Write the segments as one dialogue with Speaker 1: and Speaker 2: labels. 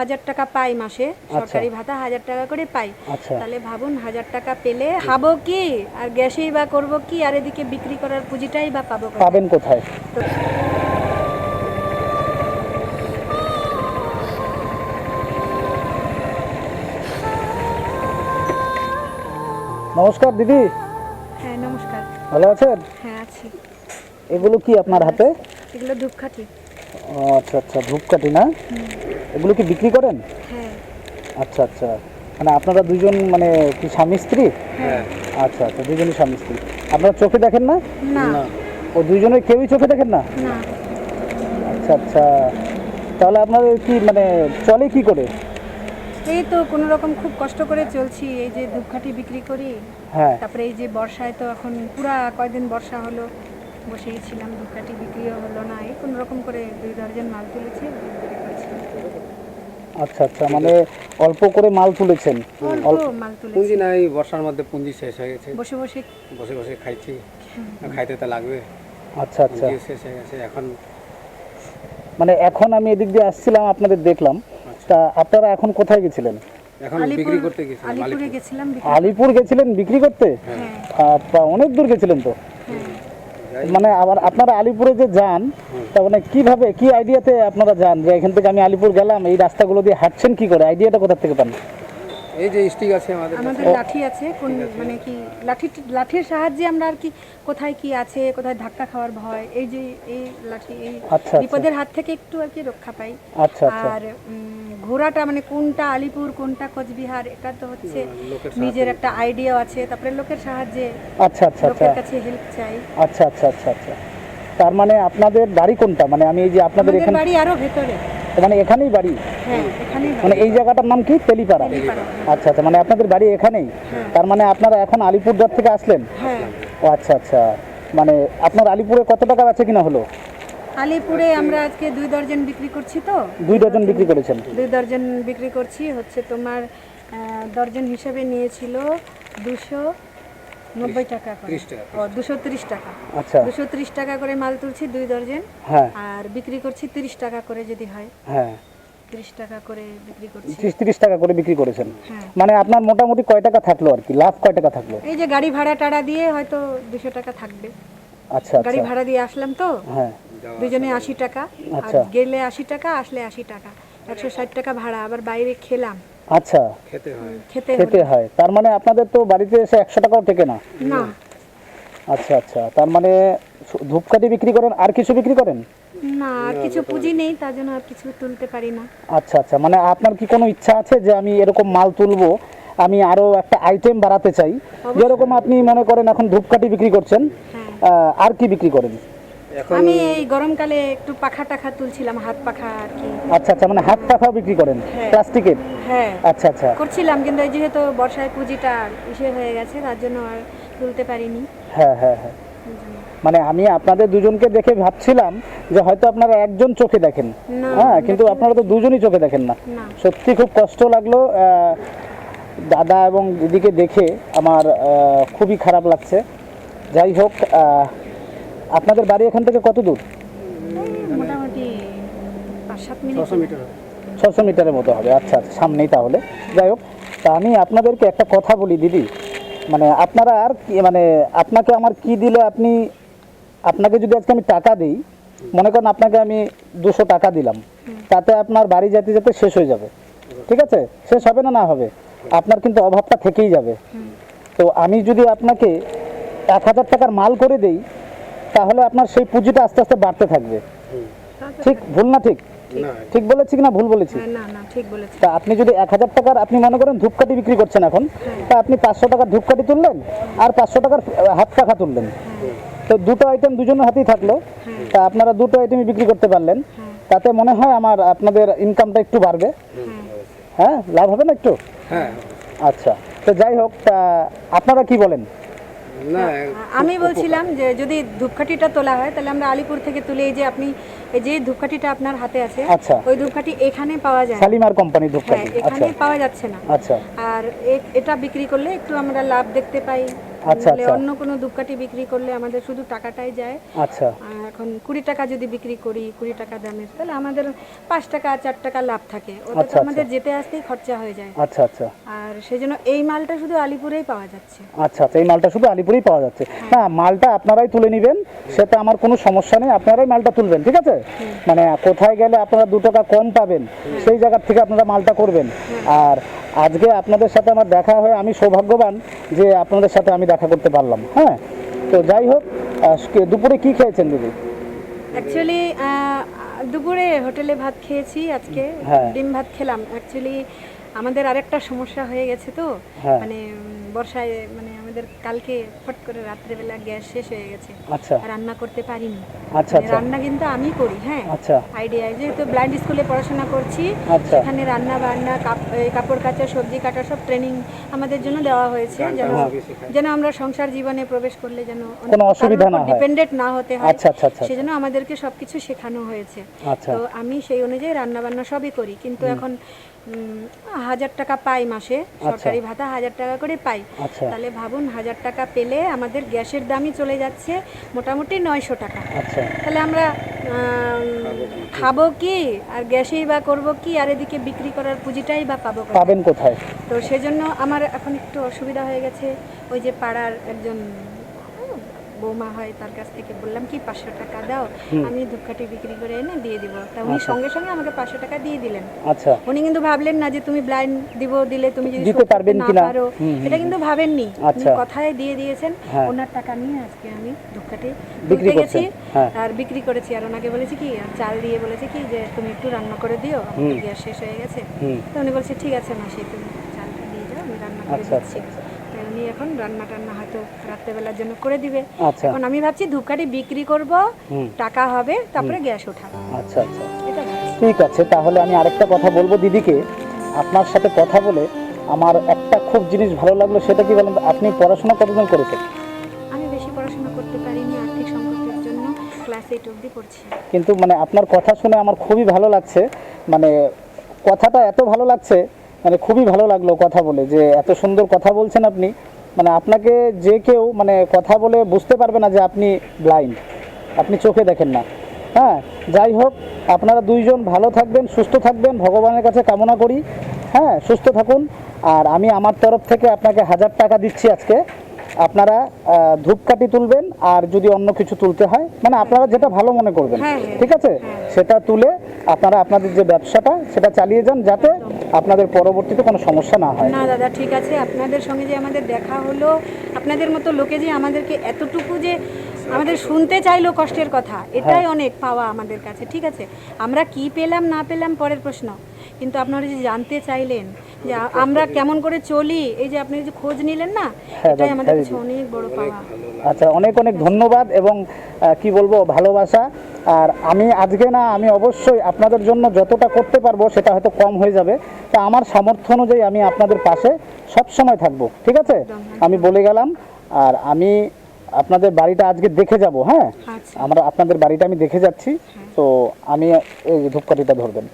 Speaker 1: 1000 টাকা পাই মাসে, সরকারি ভাতা 1000 টাকা করে পাই। তাহলে ভাবুন 1000 টাকা পেলে খাবো কি, আর গ্যাসেই বা করবো কি, আর এদিকে বিক্রি করার পুঁজিটাই বা পাবেন
Speaker 2: কোথায়? নমস্কার দিদি।
Speaker 1: হ্যাঁ নমস্কার।
Speaker 2: ভালো আছেন?
Speaker 1: হ্যাঁ আছি।
Speaker 2: এগুলো কি আপনার হাতে?
Speaker 1: এগুলো ধূপকাঠি।
Speaker 2: আচ্ছা আচ্ছা, ধূপকাঠি না? এগুলো কি বিক্রি করেন?
Speaker 1: হ্যাঁ।
Speaker 2: আচ্ছা আচ্ছা, মানে আপনারা দুজন মানে কি স্বামী স্ত্রী?
Speaker 1: হ্যাঁ।
Speaker 2: আচ্ছা আচ্ছা, দুজনই স্বামী স্ত্রী। আপনারা চোখে দেখেন না?
Speaker 1: না।
Speaker 2: ও দুজনের কেউই চোখে দেখেন না?
Speaker 1: না।
Speaker 2: আচ্ছা আচ্ছা, তাহলে আপনাদের কি মানে চলে কি করে?
Speaker 1: এই তো কোনো রকম খুব কষ্ট করে চলছি, এই যে ধূপকাঠি বিক্রি করি।
Speaker 2: হ্যাঁ।
Speaker 1: তারপরে এই যে বর্ষায় তো এখন পুরা কয়দিন বর্ষা হলো, বসেই ছিলাম, ধূপকাঠি বিক্রিও হলো না, এই কোনো রকম করে 2 দর্জন মাল তুলেছি, বিক্রি করছি।
Speaker 2: আচ্ছা আচ্ছা, মানে অল্প করে মাল তুলেছেন?
Speaker 1: অল্প মাল তুলেছি।
Speaker 3: পুঁজি নাই, বর্ষার মধ্যে পুঁজি শেষ হয়ে গেছে,
Speaker 1: বসে বসে
Speaker 3: বসে বসে খাইছি, খাইতে তো লাগবে।
Speaker 2: আচ্ছা আচ্ছা,
Speaker 3: পুঁজি শেষ হয়ে গেছে এখন।
Speaker 2: মানে এখন আমি এদিক দিয়ে আসছিলাম, আপনাদের দেখলাম। তা আপনারা এখন কোথায় গেছিলেন?
Speaker 3: এখন বিক্রি করতে গেছিলাম,
Speaker 1: আলিপুরে গেছিলাম।
Speaker 2: আলিপুর গেছিলেন বিক্রি করতে?
Speaker 1: হ্যাঁ।
Speaker 2: অনেক দূর গেছিলেন তো।
Speaker 1: হ্যাঁ।
Speaker 2: মানে আবার আপনারা আলিপুরে যে যান, তা মানে কিভাবে, কি আইডিয়াতে আপনারা যান যে এখান থেকে আমি আলিপুর গেলাম, এই রাস্তাগুলো দিয়ে হাঁটছেন কি করে? আইডিয়াটা কোথা থেকে পান?
Speaker 3: এই যে স্টিক আছে আমাদের
Speaker 1: লাঠি আছে, কোন মানে কি লাঠির সাহায্যে আমরা আর কি কোথায় কি আছে, কোথায় ধাক্কা খাওয়ার ভয়, এই যে এই লাঠি, এই বিপদের হাত থেকে একটু আর কি রক্ষা পাই।
Speaker 2: আচ্ছা আচ্ছা।
Speaker 1: আর ঘোরাটা মানে কোনটা আলিপুর কোনটা কোচবিহার, এটা তো হচ্ছে নিজের একটা আইডিয়াও আছে, তারপরে লোকের সাহায্যে,
Speaker 2: আচ্ছা আচ্ছা আচ্ছা,
Speaker 1: লোকের কাছে হেল্প চাই।
Speaker 2: আচ্ছা আচ্ছা আচ্ছা আচ্ছা। তার মানে আপনাদের বাড়ি কোনটা? মানে আমি এই যে আপনাদের এখানে
Speaker 1: বাড়ি আরো ভেতরে।
Speaker 2: মানে এখানেই বাড়ি?
Speaker 1: হ্যাঁ এখানেই।
Speaker 2: মানে এই জায়গাটার নাম কি? তেলিপাড়া। আচ্ছা আচ্ছা, মানে আপনাদের বাড়ি এখানেই? তার মানে আপনারা এখন আলিপুরদুয়ার থেকে আসলেন?
Speaker 1: হ্যাঁ।
Speaker 2: ও আচ্ছা আচ্ছা, মানে আপনার আলিপুরে কত টাকা বেচে কিনা হলো?
Speaker 1: আলিপুরে আমরা আজকে 2 দর্জন বিক্রি করছি তো।
Speaker 2: 2 ডজন বিক্রি করেছেন?
Speaker 1: 2 দর্জন বিক্রি করছি, হচ্ছে তোমার দর্জন হিসেবে নিয়েছিল 290 টাকা করে। 230 টাকা।
Speaker 2: আচ্ছা,
Speaker 1: 230 টাকা করে মাল তুলছি 2 দর্জন।
Speaker 2: হ্যাঁ।
Speaker 1: আর বিক্রি করছি 30 টাকা করে যদি হয়।
Speaker 2: হ্যাঁ,
Speaker 1: 30 টাকা করে বিক্রি করছি।
Speaker 2: 30 টাকা করে বিক্রি করেছেন।
Speaker 1: হ্যাঁ।
Speaker 2: মানে আপনার মোটামুটি কয় টাকা থাকলো আর কি, লাভ কয় টাকা থাকলো?
Speaker 1: এই যে গাড়ি ভাড়া টাড়া দিয়ে হয়তো 200 টাকা থাকবে।
Speaker 2: আচ্ছা
Speaker 1: গাড়ি
Speaker 2: আচ্ছা,
Speaker 1: ভাড়া দিয়ে আসলাম তো।
Speaker 2: হ্যাঁ।
Speaker 1: দুজনে 80 টাকা, আর
Speaker 2: আচ্ছা।
Speaker 1: গেলে 80 টাকা, আসলে 80 টাকা, 160 টাকা ভাড়া, আবার বাইরে খেলাম,
Speaker 2: আচ্ছা,
Speaker 3: খেতে হয়।
Speaker 2: খেতে হয়। তার মানে আপনাদের তো বাড়িতে এসে 100 টাকাও টেকে না?
Speaker 1: না।
Speaker 2: আচ্ছা আচ্ছা, তার মানে ধূপকাঠি বিক্রি করেন, আর কিছু বিক্রি করেন?
Speaker 1: না, আর কিছু পুঁজি নেই, তার জন্য আর কিছু তুলতে পারি না।
Speaker 2: আচ্ছা আচ্ছা, মানে আপনার কি কোনো ইচ্ছা আছে যে আমি এরকম মাল তুলবো, আমি আরো একটা আইটেম বাড়াতে চাই? যেরকম আপনি মনে করেন এখন ধূপকাঠি বিক্রি করছেন, আর কি বিক্রি করেন?
Speaker 1: আমি এই গরমকালে একটু পাখা টাখা তুলছিলাম, হাত পাখা আর কি।
Speaker 2: আচ্ছা আচ্ছা, মানে হাত পাখাও বিক্রি করেন?
Speaker 1: হ্যাঁ।
Speaker 2: প্লাস্টিকের?
Speaker 1: হ্যাঁ
Speaker 2: আচ্ছা আচ্ছা,
Speaker 1: করছিলাম, কিন্তু এই যেহেতু বর্ষায় পুঁজিটা ইসে হয়ে গেছে, তার জন্য আর তুলতে পারিনি।
Speaker 2: হ্যাঁ হ্যাঁ হ্যাঁ, মানে আমি আপনাদের দুজনকে দেখে ভাবছিলাম যে হয়তো আপনারা একজন চোখে দেখেন,
Speaker 1: না,
Speaker 2: হ্যাঁ, কিন্তু আপনারা তো দুজনই চোখে দেখেন না।
Speaker 1: না।
Speaker 2: সত্যি খুব কষ্ট লাগলো দাদা এবং দিদিকে দেখে, আমার খুবই খারাপ লাগছে। যাই হোক, আপনাদের বাড়ি এখান থেকে কত দূর?
Speaker 1: মোটামুটি 5-7 মিনিট।
Speaker 3: 600 মিটার।
Speaker 2: 600 মিটারের মতো হবে। আচ্ছা আচ্ছা, সামনেই তাহলে। যাই হোক, তা আমি আপনাদেরকে একটা কথা বলি দিদি, মানে আপনারা আর কি, মানে আপনাকে আমার কি দিলে আপনি, আপনাকে যদি আজকে আমি টাকা দিই, মনে করেন আপনাকে আমি 200 টাকা দিলাম, তাতে আপনার বাড়ি যেতে যেতে শেষ হয়ে যাবে, ঠিক আছে? শেষ হবে না, না হবে, আপনার কিন্তু অভাবটা থেকেই যাবে। তো আমি যদি আপনাকে 1000 টাকার মাল করে দেই, তাহলে আপনার সেই পুঁজিটা আস্তে আস্তে বাড়তে থাকবে। ঠিক ভুল না ঠিক? ঠিক বলেছি কিনা ভুল বলেছি?
Speaker 1: না না, ঠিক বলেছেন।
Speaker 2: তা আপনি যদি 1000 টাকার, আপনি মনে করেন ধূপকাঠি বিক্রি করছেন এখন, তা আপনি 500 টাকার ধূপকাঠি তুললেন আর 500 টাকার হাত পাখা তুললেন, তো দুটো আইটেম দুজনের হাতেই থাকলো। তা আপনারা দুটো আইটেমই বিক্রি করতে পারলেন, তাতে মনে হয় আমার আপনাদের ইনকামটা একটু বাড়বে। হ্যাঁ, লাভ হবে না একটু?
Speaker 3: হ্যাঁ।
Speaker 2: আচ্ছা, তো যাই হোক, তা আপনারা কি বলেন?
Speaker 3: না,
Speaker 1: আমি বলছিলাম যে যদি ধূপকাঠিটা তোলা হয়, তাহলে আমরা আলিপুর থেকে তুলে, এই যে আপনি এই যে ধূপকাঠিটা আপনার হাতে আছে,
Speaker 2: আচ্ছা,
Speaker 1: ওই ধূপকাঠি এখানে পাওয়া যায়,
Speaker 2: শালিমার কোম্পানি
Speaker 1: হ্যাঁ
Speaker 2: ধূপকাঠি? আচ্ছা
Speaker 1: এখানে পাওয়া যাচ্ছে না।
Speaker 2: আচ্ছা
Speaker 1: আর এটা বিক্রি করলে একটু আমরা লাভ দেখতে পাই।
Speaker 2: আচ্ছা,
Speaker 1: নাহলে
Speaker 2: আচ্ছা।
Speaker 1: অন্য কোনো ধূপকাঠি বিক্রি করলে আমাদের শুধু টাকাটাই যায়।
Speaker 2: আচ্ছা
Speaker 1: এখন 20 টাকা যদি বিক্রি করি, 20 টাকা দামের, তাহলে আমাদের 5 টাকা 4 টাকা লাভ থাকে, ওতে
Speaker 2: আচ্ছা,
Speaker 1: তো আমাদের যেতে আসতেই খরচা হয়ে যায়।
Speaker 2: আচ্ছা আচ্ছা
Speaker 1: আর সেই জন্য এই মালটা শুধু আলিপুরেই পাওয়া যাচ্ছে।
Speaker 2: আচ্ছা আচ্ছা, এই মালটা শুধু আলিপুরেই পাওয়া যাচ্ছে। না, মালটা আপনারাই তুলে নেবেন, সেটা আমার কোনো সমস্যা নেই, আপনারাই মালটা তুলবেন, ঠিক আছে? মানে কোথায় গেলে আপনারা 2 টাকা কম পাবেন সেই জায়গার থেকে আপনারা মালটা করবেন। আর আজকে আপনাদের সাথে আমার দেখা হয়ে আমি সৌভাগ্যবান যে আপনাদের সাথে আমি দেখা করতে পারলাম। হ্যাঁ, তো যাই হোক, দুপুরে কি খেয়েছেন দিদি?
Speaker 1: অ্যাকচুয়ালি দুপুরে হোটেলে ভাত খেয়েছি আজকে,
Speaker 2: হ্যাঁ।
Speaker 1: ডিম ভাত খেলাম। অ্যাকচুয়ালি আমাদের আরেকটা সমস্যা হয়ে গেছে তো,
Speaker 2: হ্যাঁ।
Speaker 1: মানে বর্ষায়, মানে আমাদের কালকে ফট করে রাত্রেবেলা গ্যাস শেষ হয়ে গেছে,
Speaker 2: আচ্ছা
Speaker 1: রান্না করতে পারিনি।
Speaker 2: আচ্ছা
Speaker 1: মানে
Speaker 2: আচ্ছা
Speaker 1: রান্না কিন্তু আমি করি, হ্যাঁ,
Speaker 2: আচ্ছা
Speaker 1: আইডিয়া, যেহেতু ব্লাইন্ড স্কুলে পড়াশোনা করছি,
Speaker 2: আচ্ছা।
Speaker 1: সেখানে রান্না বান্না, কাপড় কাচা, সবজি কাটা সব ট্রেনিং আমাদের জন্য দেওয়া হয়েছে, যেন যেন আমরা সংসার জীবনে প্রবেশ করলে যেন
Speaker 2: কোনো অসুবিধা না হয়,
Speaker 1: ডিপেন্ডেন্ট না হতে হয়।
Speaker 2: আচ্ছা আচ্ছা আচ্ছা
Speaker 1: সেজন্য আমাদেরকে সবকিছু শেখানো হয়েছে।
Speaker 2: আচ্ছা
Speaker 1: তো আমি সেই অনুযায়ী রান্না বান্না সবই করি, কিন্তু এখন 1000 টাকা পাই মাসে, সরকারি ভাতা 1000 টাকা করে পাই।
Speaker 2: আচ্ছা
Speaker 1: তাহলে ভাবুন, 1000 টাকা পেলে আমাদের গ্যাসের দামই চলে যাচ্ছে মোটামুটি 900 টাকা।
Speaker 2: আচ্ছা
Speaker 1: তাহলে আমরা খাবো কি, আর গ্যাসেই বা করবো কি, আর এদিকে বিক্রি করার পুঁজিটাই বা পাবো কোথায়?
Speaker 2: পাবেন কোথায়?
Speaker 1: তো সেজন্য আমার এখন একটু অসুবিধা হয়ে গেছে। ওই যে পাড়ার একজন বৌমা হয়, তার কাছ থেকে বললাম কি 500 টাকা দাও, আমি ধূপকাঠি বিক্রি করে এনে দিয়ে দিব। তা উনি সঙ্গে সঙ্গে আমাকে 500 টাকা দিয়ে দিলেন।
Speaker 2: আচ্ছা
Speaker 1: উনি কিন্তু ভাবলেন না যে তুমি ব্লাইন্ড দিলে তুমি যদি
Speaker 2: দিতে
Speaker 1: শোধ করতে
Speaker 2: পারবেন
Speaker 1: না
Speaker 2: কিনা।
Speaker 1: পারো, এটা কিন্তু ভাবেননি। উনি
Speaker 2: আচ্ছা।
Speaker 1: কথায় দিয়ে দিয়েছেন।
Speaker 2: হ্যাঁ।
Speaker 1: ওনার টাকা নিয়ে আজকে আমি ধূপকাঠি
Speaker 2: বিক্রি
Speaker 1: তুলতে গেছি,
Speaker 2: করছেন। হ্যাঁ।
Speaker 1: আর বিক্রি করেছি। আর ওনাকে বলেছি কি, আর চাল দিয়ে বলেছি কি যে তুমি একটু রান্না করে দিও, আমাদের গ্যাস শেষ হয়ে গেছে। তো উনি বলছে ঠিক আছে মাসি, তুমি চালটা দিয়ে যাও, আমি রান্না করে
Speaker 2: আচ্ছা
Speaker 1: দিচ্ছি।
Speaker 2: আচ্ছা
Speaker 1: তাই উনি এখন রান্না টান্না হয়তো রাত্রেবেলার জন্য করে দিবে।
Speaker 2: আচ্ছা
Speaker 1: এখন আমি ভাবছি ধূপকাঠি বিক্রি করব, টাকা হবে, তারপরে গ্যাস ওঠাবো,
Speaker 2: আচ্ছা আচ্ছা
Speaker 1: এটা ভাবছি।
Speaker 2: ঠিক আছে, তাহলে আমি আরেকটা কথা বলবো দিদিকে। আপনার সাথে কথা বলে আমার একটা খুব জিনিস ভালো লাগলো, সেটা কি বলেন তো? আপনি পড়াশোনা কতদিন করেছেন?
Speaker 1: আমি বেশি পড়াশোনা করতে পারিনি, আর্থিক সংকটের জন্য ক্লাস 8 অবধি পড়ছি।
Speaker 2: কিন্তু মানে আপনার কথা শুনে আমার খুবই ভালো লাগছে, মানে কথাটা এত ভালো লাগছে, মানে খুবই ভালো লাগলো কথা বলে, যে এত সুন্দর কথা বলছেন আপনি। মানে আপনাকে যে কেউ মানে কথা বলে বুঝতে পারবে না যে আপনি ব্লাইন্ড, আপনি চোখে দেখেন না। হ্যাঁ, যাই হোক, আপনারা দুইজন ভালো থাকবেন, সুস্থ থাকবেন, ভগবানের কাছে কামনা করি। হ্যাঁ, সুস্থ থাকুন। আর আমি আমার তরফ থেকে আপনাকে 1000 টাকা দিচ্ছি আজকে। আপনারা ধূপকাঠি তুলবেন, আর যদি অন্য কিছু তুলতে হয়, মানে আপনারা যেটা ভালো মনে করবেন,
Speaker 1: হ্যাঁ, হ্যাঁ,
Speaker 2: ঠিক আছে, সেটা তুলে আপনারা আপনাদের যে ব্যবসাটা সেটা চালিয়ে যান, যাতে আপনাদের পরবর্তীতে কোনো সমস্যা না হয়।
Speaker 1: না দাদা, ঠিক আছে, আপনাদের সঙ্গে যে আমাদের দেখা হলো, আপনাদের মতো লোকে যে আমাদেরকে এতটুকু যে আমাদের শুনতে চাইলো কষ্টের কথা, এটাই অনেক পাওয়া আমাদের কাছে। ঠিক আছে, আমরা কি পেলাম না পেলাম পরের প্রশ্ন, কিন্তু আপনারা যে জানতে চাইলেন যে আমরা কেমন করে চলি, এই যে আপনি যে খোঁজ নিলেন না, এটাই আমাদের কাছে অনেক বড় পাওয়া।
Speaker 2: আচ্ছা, অনেক অনেক ধন্যবাদ এবং কি বলবো, ভালোবাসা। আর আমি আজকে না, আমি অবশ্যই আপনাদের জন্য যতটা করতে পারবো সেটা হয়তো কম হয়ে যাবে, তা আমার সামর্থ্য অনুযায়ী আমি আপনাদের পাশে সব সময় থাকবো, ঠিক আছে? আমি বলে গেলাম। আর আমি আপনাদের বাড়িটা আজকে দেখে যাব। হ্যাঁ,
Speaker 1: আচ্ছা।
Speaker 2: আপনাদের বাড়িটা আমি দেখে যাচ্ছি। তো আমি এই যে ধূপকাঠিটা ধরবেন,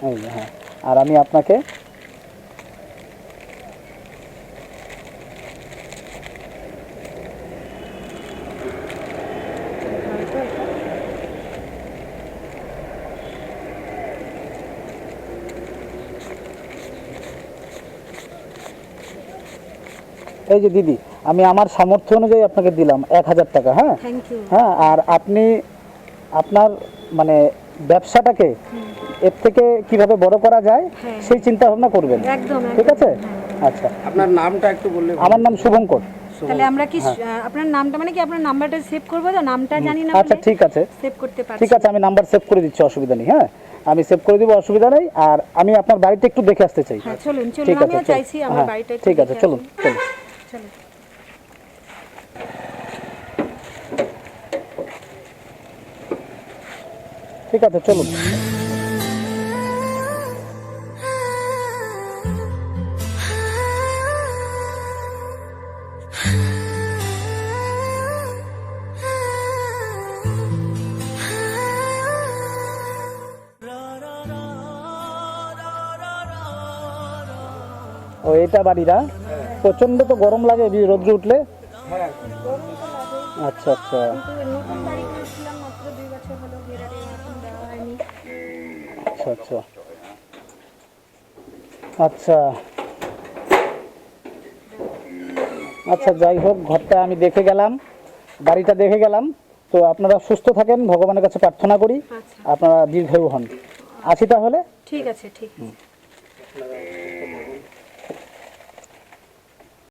Speaker 2: এই যে, হ্যাঁ, আর আমি আপনাকে এই যে দিদি, আমি আমার সামর্থ্য অনুযায়ী আপনাকে দিলাম 1000 টাকা। হ্যাঁ,
Speaker 1: থ্যাংক ইউ।
Speaker 2: হ্যাঁ, আর আপনি আপনার মানে ব্যবসাটাকে এর থেকে কিভাবে বড় করা যায়
Speaker 1: হ্যাঁ।
Speaker 2: সেই চিন্তা ভাবনা করবেন,
Speaker 1: একদম,
Speaker 2: ঠিক
Speaker 1: একদম,
Speaker 2: আছে?
Speaker 1: হ্যাঁ।
Speaker 2: আচ্ছা,
Speaker 3: আপনার নামটা একটু বললে ভালো।
Speaker 2: আমার নাম শুভঙ্কর।
Speaker 1: তাহলে আমরা কি আপনার নামটা, মানে কি আপনার নাম্বারটা সেভ করবো? তো নামটা জানি না,
Speaker 2: আচ্ছা, ঠিক আছে,
Speaker 1: সেভ করতে পারছি।
Speaker 2: ঠিক আছে, আমি নাম্বার সেভ করে দিচ্ছি, অসুবিধা নেই। হ্যাঁ, আমি সেভ করে দিব, অসুবিধা নেই। আর আমি আপনার বাড়িতে একটু দেখে আসতে চাই।
Speaker 1: হ্যাঁ, চলুন চলুন,
Speaker 2: ঠিক আছে,
Speaker 1: আমিও
Speaker 2: চলুন।
Speaker 1: চাইছি আমার
Speaker 2: হ্যাঁ,
Speaker 1: বাড়িটা একটু
Speaker 2: ঠিক আছে,
Speaker 1: দেখে
Speaker 2: চলুন
Speaker 1: আসুন।
Speaker 2: চলুন।
Speaker 1: চলুন।
Speaker 2: ঠিক আছে, চলুন। ও, এটা বাড়িটা প্রচন্ড তো গরম লাগে রোদ্র উঠলে।
Speaker 3: হ্যাঁ
Speaker 1: গরম তো লাগে।
Speaker 2: আচ্ছা আচ্ছা
Speaker 1: কিন্তু নতুন বাড়ি করেছিলাম মাত্র 2 বছর হলো, ঘেরারে এখন দেওয়া হয়নি।
Speaker 2: আচ্ছা আচ্ছা আচ্ছা আচ্ছা যাই হোক, ঘরটা আমি দেখে গেলাম, বাড়িটা দেখে গেলাম। তো আপনারা সুস্থ থাকেন, ভগবানের কাছে প্রার্থনা করি
Speaker 1: আচ্ছা
Speaker 2: আপনারা দীর্ঘায়ু হন। আসি তাহলে।
Speaker 1: ঠিক আছে, ঠিক আছে।